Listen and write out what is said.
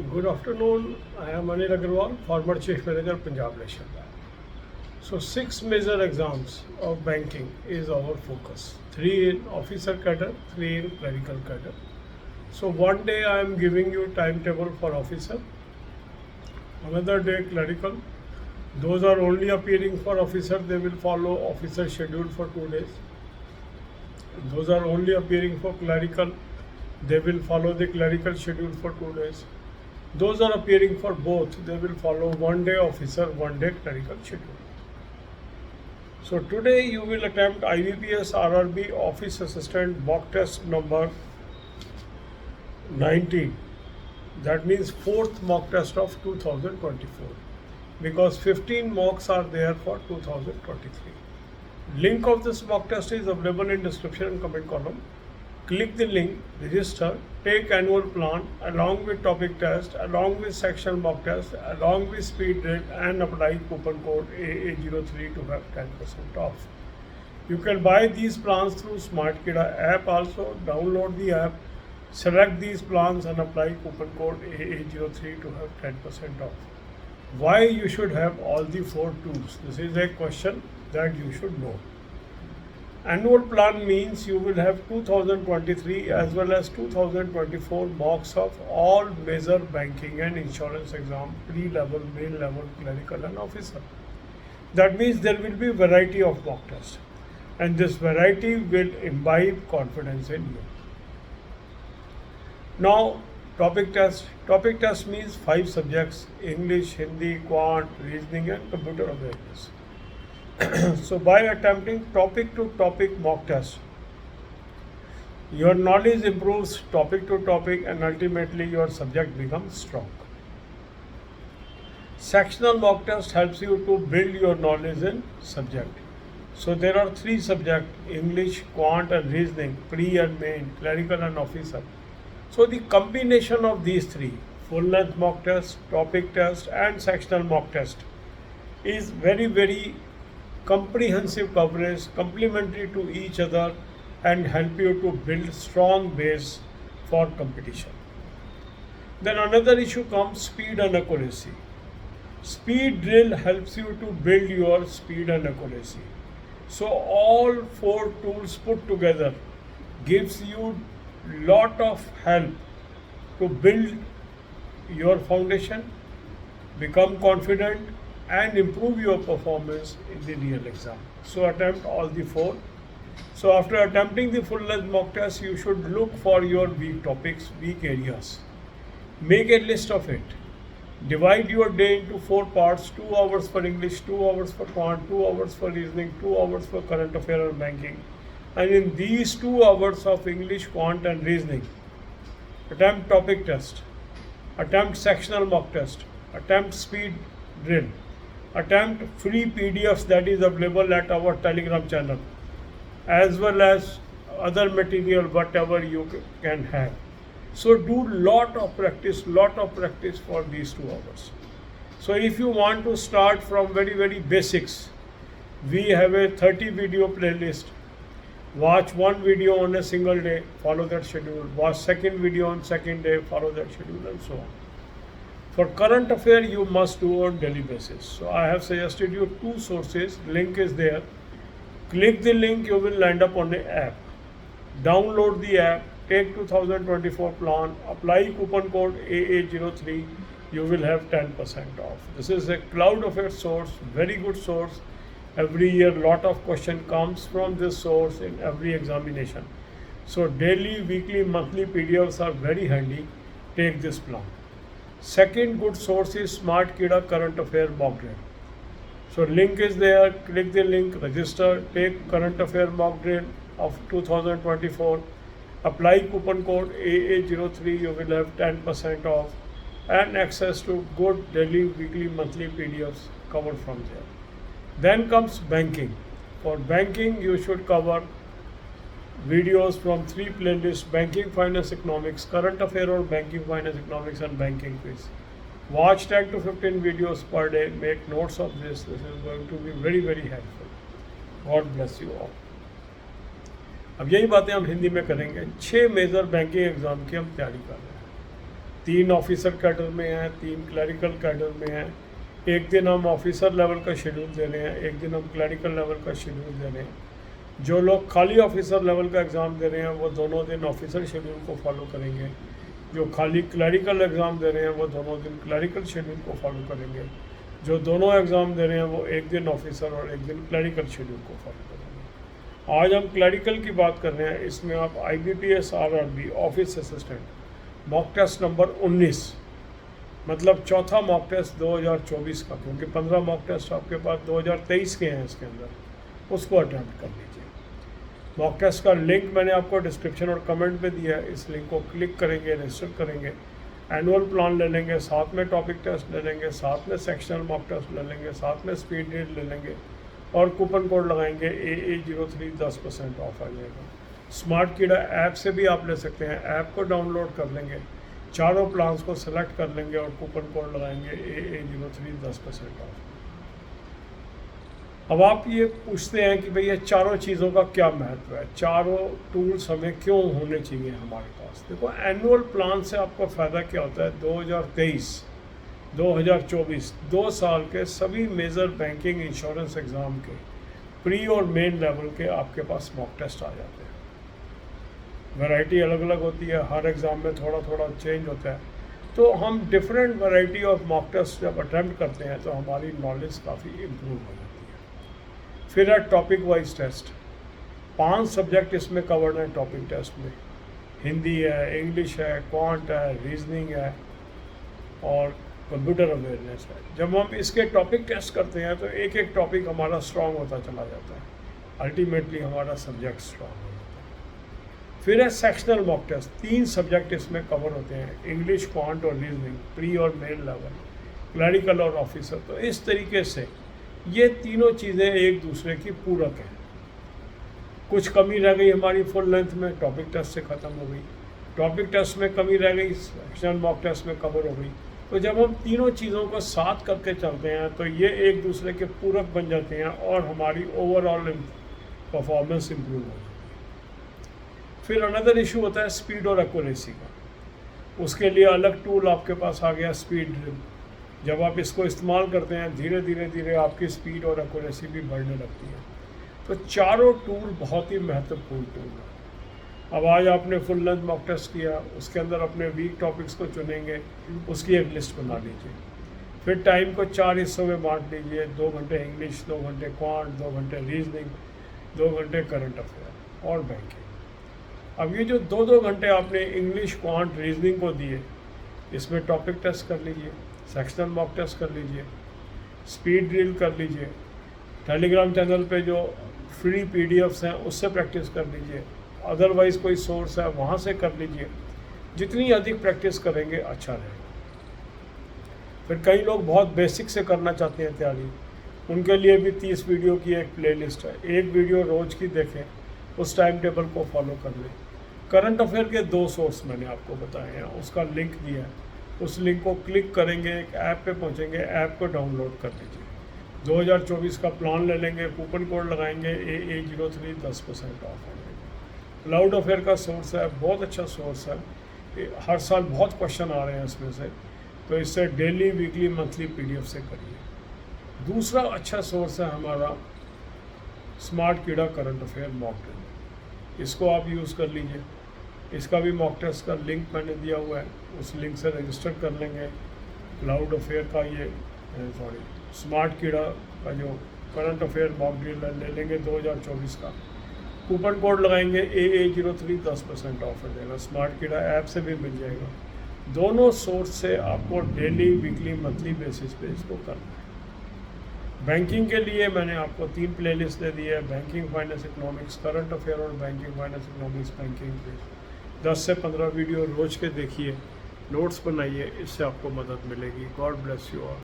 Good afternoon. I am Anil Agarwal, former Chief Manager, Punjab National Bank. So, six major exams of banking is our focus. Three in officer cadre, three in clerical cadre. So, one day I am giving you timetable for officer, another day clerical. Those are only appearing for officer. They will follow officer schedule for 2 days. Those are only appearing for clerical. They will follow the clerical schedule for 2 days. Those are appearing for both. They will follow one day officer, one day clerical schedule. So today you will attempt IBPS RRB Office Assistant mock test number 19. That means fourth mock test of 2024, because 15 mocks are there for 2023. Link of this mock test is available in description and comment column. Click the link, register, take annual plan along with topic test, along with sectional mock test, along with speed drill, and apply coupon code AA03 to have 10% off. You can buy these plans through SmartKida app also. Download the app, select these plans and apply coupon code AA03 to have 10% off. Why you should have all the four tools? This is a question that you should know. Annual plan means you will have 2023 as well as 2024 mocks of all major banking and insurance exam, pre-level, main level, clerical and officer. That means there will be variety of mock tests, and this variety will imbibe confidence in you. Now, topic test. Topic test means 5 subjects: English, Hindi, Quant, reasoning and computer awareness. So by attempting topic to topic mock test, your knowledge improves topic to topic and ultimately your subject becomes strong. Sectional mock test helps you to build your knowledge in subject. So there are 3 subjects: English, Quant and reasoning, pre and main, clerical and officer. So the combination of these 3, full length mock test, topic test and sectional mock test, is very comprehensive coverage, complementary to each other, and help you to build strong base for competition. Then another issue comes: speed and accuracy. Speed drill helps you to build your speed and accuracy. So all 4 tools put together gives you lot of help to build your foundation, become confident and improve your performance in the real exam. So attempt all the 4. So after attempting the full length mock test, you should look for your weak topics, weak areas. Make a list of it. Divide your day into 4 parts: 2 hours for English, 2 hours for Quant, 2 hours for reasoning, 2 hours for current affair and banking. And in these 2 hours of English, Quant and reasoning, attempt topic test, attempt sectional mock test, attempt speed drill, attempt free PDFs that is available at our Telegram channel, as well as other material whatever you can have. So do lot of practice for these 2 hours. So if you want to start from very basics, we have a 30 video playlist. Watch 1 video on a single day, follow that schedule. Watch second video on second day, follow that schedule, and so on. For current affair, you must do on daily basis. So I have suggested you 2 sources. Link is there. Click the link, you will land up on the app. Download the app, take 2024 plan, apply coupon code AA03, you will have 10% off. This is a cloud affair source, very good source. Every year lot of question comes from this source in every examination. So daily, weekly, monthly PDFs are very handy. Take this plan. Second good source is SmartKida current affair mock drill. So link is there, click the link, register, take current affair mock drill of 2024, apply coupon code AA03, you will have 10% off and access to good daily, weekly, monthly PDFs covered from there. Then comes banking. For banking, you should cover videos from 3 playlists: banking, finance, economics, current affair or banking, finance, economics and banking quiz. Watch 10 to 15 videos per day. Make notes of this. This is going to be very helpful. God bless you all. अब यही बातें हम हिंदी में करेंगे। 6 major banking exam की हम तैयारी कर रहे हैं। 3 ऑफिसर कैडर में हैं, 3 क्लरिकल कैडर में हैं। एक दिन हम ऑफिसर लेवल का शेड्यूल दे रहे हैं, एक दिन हम क्लरिकल लेवल का शेड्यूल दे रहे हैं। जो लोग खाली ऑफिसर लेवल का एग्ज़ाम दे रहे हैं वो दोनों दिन ऑफिसर शेड्यूल को फॉलो करेंगे। जो खाली क्लरिकल एग्ज़ाम दे रहे हैं वो दोनों दिन क्लरिकल शेड्यूल को फॉलो करेंगे। जो दोनों एग्ज़ाम दे रहे हैं वो एक दिन ऑफिसर और एक दिन क्लरिकल शेड्यूल को फॉलो करेंगे। आज हम क्लरिकल की बात कर रहे हैं। इसमें आप IBPS RRB office assistant mock test number 19, मतलब चौथा मॉक टेस्ट 2024 का, क्योंकि 15 मॉक टेस्ट आपके पास 2023 के हैं इसके अंदर, उसको अटैम्प्ट कर लीजिए। मॉक टेस्ट का लिंक मैंने आपको डिस्क्रिप्शन और कमेंट में दिया है। इस लिंक को क्लिक करेंगे, रजिस्टर करेंगे, एनुअल प्लान ले लेंगे, साथ में टॉपिक टेस्ट ले लेंगे, साथ में सेक्शनल मॉक टेस्ट ले लेंगे, साथ में स्पीड रीड ले लेंगे और कूपन कोड लगाएंगे AA03 10% ऑफ आ जाएगा। स्मार्ट कीड़ा ऐप से भी आप ले सकते हैं। ऐप को डाउनलोड कर लेंगे, चारों प्लान्स को सेलेक्ट कर लेंगे और कूपन कोड लगाएंगे AA03 10% ऑफ। अब आप ये पूछते हैं कि भाई ये चारों चीज़ों का क्या महत्व है, चारों टूल्स हमें क्यों होने चाहिए हमारे पास। देखो, एनुअल प्लान से आपको फ़ायदा क्या होता है, 2023 2024 2 साल के सभी मेजर बैंकिंग इंश्योरेंस एग्ज़ाम के प्री और मेन लेवल के आपके पास मॉक टेस्ट आ जाते हैं। वैरायटी अलग अलग होती है, हर एग्ज़ाम में थोड़ा थोड़ा चेंज होता है, तो हम different variety of mock test जब अटैम्प्ट करते हैं तो हमारी नॉलेज काफ़ी इम्प्रूव हो जाती है। फिर है टॉपिक वाइज टेस्ट। 5 सब्जेक्ट इसमें कवर्ड हैं टॉपिक टेस्ट में। हिंदी है, इंग्लिश है, क्वांट है, रीजनिंग है और कंप्यूटर अवेयरनेस है। जब हम इसके टॉपिक टेस्ट करते हैं तो एक एक टॉपिक हमारा स्ट्रॉन्ग होता चला जाता है, अल्टीमेटली हमारा सब्जेक्ट स्ट्रॉन्ग हो जाता है। फिर है सेक्शनल मॉक टेस्ट। 3 सब्जेक्ट इसमें कवर होते हैं, इंग्लिश, क्वांट और रीजनिंग, प्री और मेन लेवल, क्लरिकल और ऑफिसर। तो इस तरीके से ये तीनों चीज़ें एक दूसरे की पूरक हैं। कुछ कमी रह गई हमारी फुल लेंथ में, टॉपिक टेस्ट से ख़त्म हो गई। टॉपिक टेस्ट में कमी रह गई, सेक्शनल मॉक टेस्ट में कवर हो गई। तो जब हम तीनों चीज़ों को साथ करके चलते हैं तो ये एक दूसरे के पूरक बन जाते हैं और हमारी ओवरऑल परफॉर्मेंस इम्प्रूव हो जाती है। फिर अनदर इशू होता है स्पीड और एक्यूरेसी का। उसके लिए अलग टूल आपके पास आ गया, स्पीड ड्रिल। जब आप इसको इस्तेमाल करते हैं धीरे धीरे आपकी स्पीड और एक्यूरेसी भी बढ़ने लगती है। तो चारों टूल बहुत ही महत्वपूर्ण टूल है। अब आज आपने फुल लेंथ मॉक टेस्ट किया, उसके अंदर अपने वीक टॉपिक्स को चुनेंगे, उसकी एक लिस्ट बना लीजिए। फिर टाइम को 4 हिस्सों में बांट लीजिए, 2 घंटे इंग्लिश, 2 घंटे क्वांट, 2 घंटे रीजनिंग, 2 घंटे करंट अफेयर और बैंकिंग। अब ये जो 2-2 घंटे आपने इंग्लिश, क्वांट, रीजनिंग को दिए, इसमें टॉपिक टेस्ट कर लीजिए, सेक्शनल मॉक टेस्ट कर लीजिए, स्पीड ड्रिल कर लीजिए, टेलीग्राम चैनल पे जो फ्री PDFs हैं उससे प्रैक्टिस कर लीजिए, अदरवाइज़ कोई सोर्स है वहाँ से कर लीजिए। जितनी अधिक प्रैक्टिस करेंगे अच्छा रहेगा। फिर कई लोग बहुत बेसिक से करना चाहते हैं तैयारी, उनके लिए भी 30 वीडियो की एक प्लेलिस्ट है। एक वीडियो रोज़ की देखें, उस टाइम टेबल को फॉलो कर लें। करंट अफेयर के 2 सोर्स मैंने आपको बताए हैं, उसका लिंक दिया है। उस लिंक को क्लिक करेंगे, एक ऐप पे पहुंचेंगे, ऐप को डाउनलोड कर लीजिए। 2024 का प्लान ले लेंगे, कूपन कोड लगाएंगे, AA03 10% ऑफ हो जाएगा। क्लाउड अफेयर का सोर्स है, बहुत अच्छा सोर्स है, हर साल बहुत क्वेश्चन आ रहे हैं इसमें से, तो इससे डेली, वीकली, मंथली PDF से करिए। दूसरा अच्छा सोर्स है हमारा स्मार्ट कीड़ा करंट अफेयर मॉक ड्रिल, इसको आप यूज़ कर लीजिए। इसका भी मॉक टेस्ट का लिंक मैंने दिया हुआ है, उस लिंक से रजिस्टर कर लेंगे। क्लाउड अफेयर का स्मार्ट कीड़ा का जो करंट अफेयर मॉक ड्रिल ले लेंगे 2024 का, कूपन कोड लगाएंगे, AA03 10% ऑफ हो जाएगा। स्मार्ट कीड़ा ऐप से भी मिल जाएगा। दोनों सोर्स से आपको डेली, वीकली, मंथली बेसिस पे इसको करना है। बैंकिंग के लिए मैंने आपको 3 प्लेलिस्ट दे दी है, banking, finance, economics, current affair और बैंकिंग, फाइनेंस, इकोनॉमिक्स, बैंकिंग पे 10 से 15 वीडियो रोज़ के देखिए, नोट्स बनाइए, इससे आपको मदद मिलेगी। God bless you all.